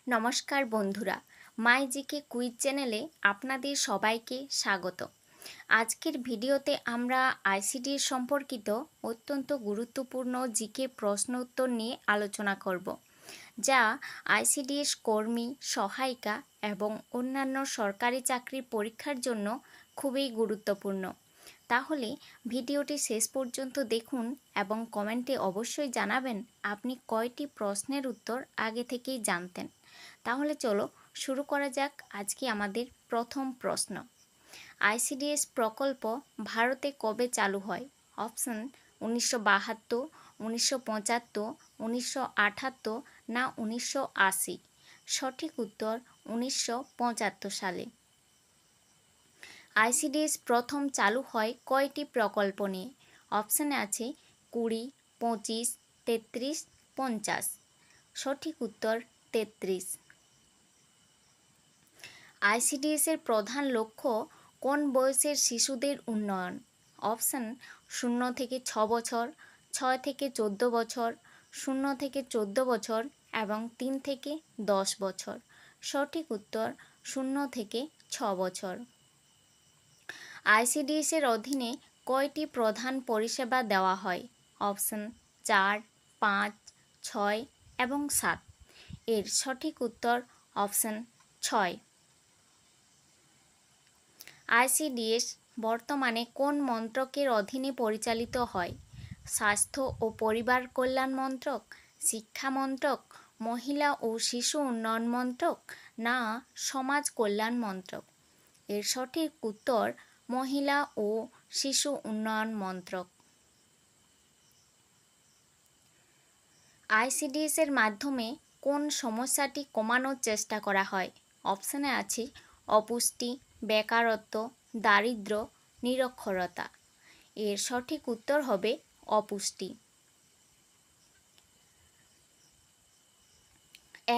নমস্কার বন্ধুরা, মাই GK quiz চ্যানেলে আপনাদের সবাইকে স্বাগত। আজকের ভিডিওতে আমরা আইসিডিএস সম্পর্কিত অত্যন্ত গুরুত্বপূর্ণ জিকে প্রশ্ন উত্তর নিয়ে আলোচনা করব, যা আইসিডিএস কর্মী, সহায়িকা এবং অন্যান্য সরকারি চাকরির পরীক্ষার জন্য খুবই গুরুত্বপূর্ণ। তাহলে ভিডিওটি শেষ পর্যন্ত দেখুন এবং কমেন্টে অবশ্যই জানাবেন আপনি কয়টি প্রশ্নের উত্তর আগে থেকেই জানতেন। তাহলে চলো শুরু করা যাক আজকে আমাদের প্রথম প্রশ্ন। আইসিডিএস প্রকল্প ভারতে কবে চালু হয়? অপশন 1972, 1975, 1978 না 1980। সঠিক উত্তর 1975 সালে। আইসিডিএস প্রথম চালু হয় কয়টি প্রকল্প নিয়ে? অপশানে আছে 20, 25, 33, 50। সঠিক উত্তর 33। আইসিডিএসের প্রধান লক্ষ্য কোন বয়সের শিশুদের উন্নয়ন? অপশান 0 থেকে 6 বছর, 6 থেকে 14 বছর, 0 থেকে 14 বছর এবং 3 থেকে 10 বছর। সঠিক উত্তর 0 থেকে 6 বছর। আইসিডিএসের অধীনে কয়টি প্রধান পরিষেবা দেওয়া হয়? অপশান 4, 5, 6 এবং 7। এর সঠিক উত্তর অপশান 6। আইসিডিএস বর্তমানে কোন মন্ত্রকের অধীনে পরিচালিত হয়? স্বাস্থ্য ও পরিবার কল্যাণ মন্ত্রক, শিক্ষা মন্ত্রক, মহিলা ও শিশু উন্নয়ন মন্ত্রক না সমাজ কল্যাণ মন্ত্রক? এর সঠিক উত্তর মহিলা ও শিশু উন্নয়ন মন্ত্রক। আইসিডিএসের মাধ্যমে কোন সমস্যাটি কমানোর চেষ্টা করা হয়? অপশানে আছে অপুষ্টি, বেকারত্ব, দারিদ্র্য, নিরক্ষরতা। এর সঠিক উত্তর হবে অপুষ্টি।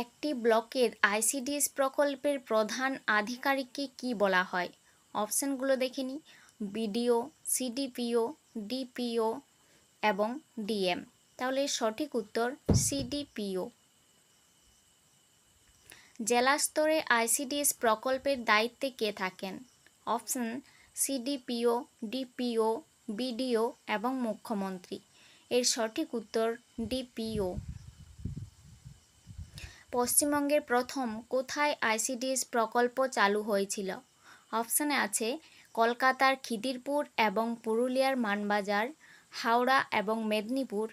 একটি ব্লকের আইসিডিএস প্রকল্পের প্রধান আধিকারিককে কি বলা হয়? অপশানগুলো দেখে নিই। বিডিও, সিডিপিও, ডিপিও এবং ডিএম। তাহলে সঠিক উত্তর সিডিপিও। জেলা স্তরে আইসিডিএস প্রকল্পের দায়িত্বে কে থাকেন? অপশান সিডিপিও, ডিপিও, বিডিও এবং মুখ্যমন্ত্রী। এর সঠিক উত্তর ডিপিও। পশ্চিমবঙ্গের প্রথম কোথায় আইসিডিএস প্রকল্প চালু হয়েছিল? অপশানে আছে কলকাতার খিদিরপুর এবং পুরুলিয়ার মানবাজার, হাওড়া এবং মেদিনীপুর,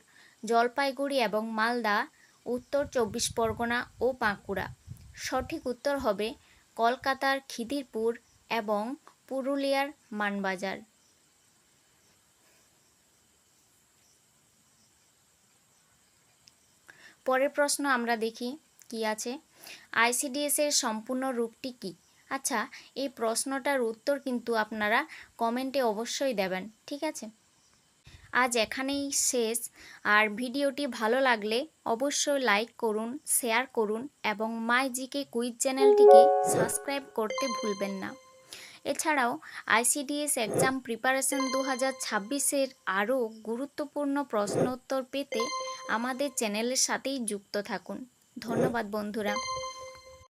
জলপাইগুড়ি এবং মালদা, উত্তর 24 পরগনা ও বাঁকুড়া। সঠিক উত্তর হবে কলকাতার খিদিরপুর এবং পুরুলিয়ার মানবাজার। পরের প্রশ্ন আমরা দেখি কি আছে। আইসিডিএস এর সম্পূর্ণ রূপটি কি? আচ্ছা, এই প্রশ্নটার উত্তর কিন্তু আপনারা কমেন্টে অবশ্যই দেবেন, ঠিক আছে? আজ এখানেই শেষ। আর ভিডিওটি ভালো লাগলে অবশ্যই লাইক করুন, শেয়ার করুন এবং মাই জিকে কুইজ চ্যানেলটিকে সাবস্ক্রাইব করতে ভুলবেন না। এছাড়াও আইসিডিএস এক্সাম প্রিপারেশন 2026-এর আরও গুরুত্বপূর্ণ প্রশ্নোত্তর পেতে আমাদের চ্যানেলের সাথেই যুক্ত থাকুন। ধন্যবাদ বন্ধুরা।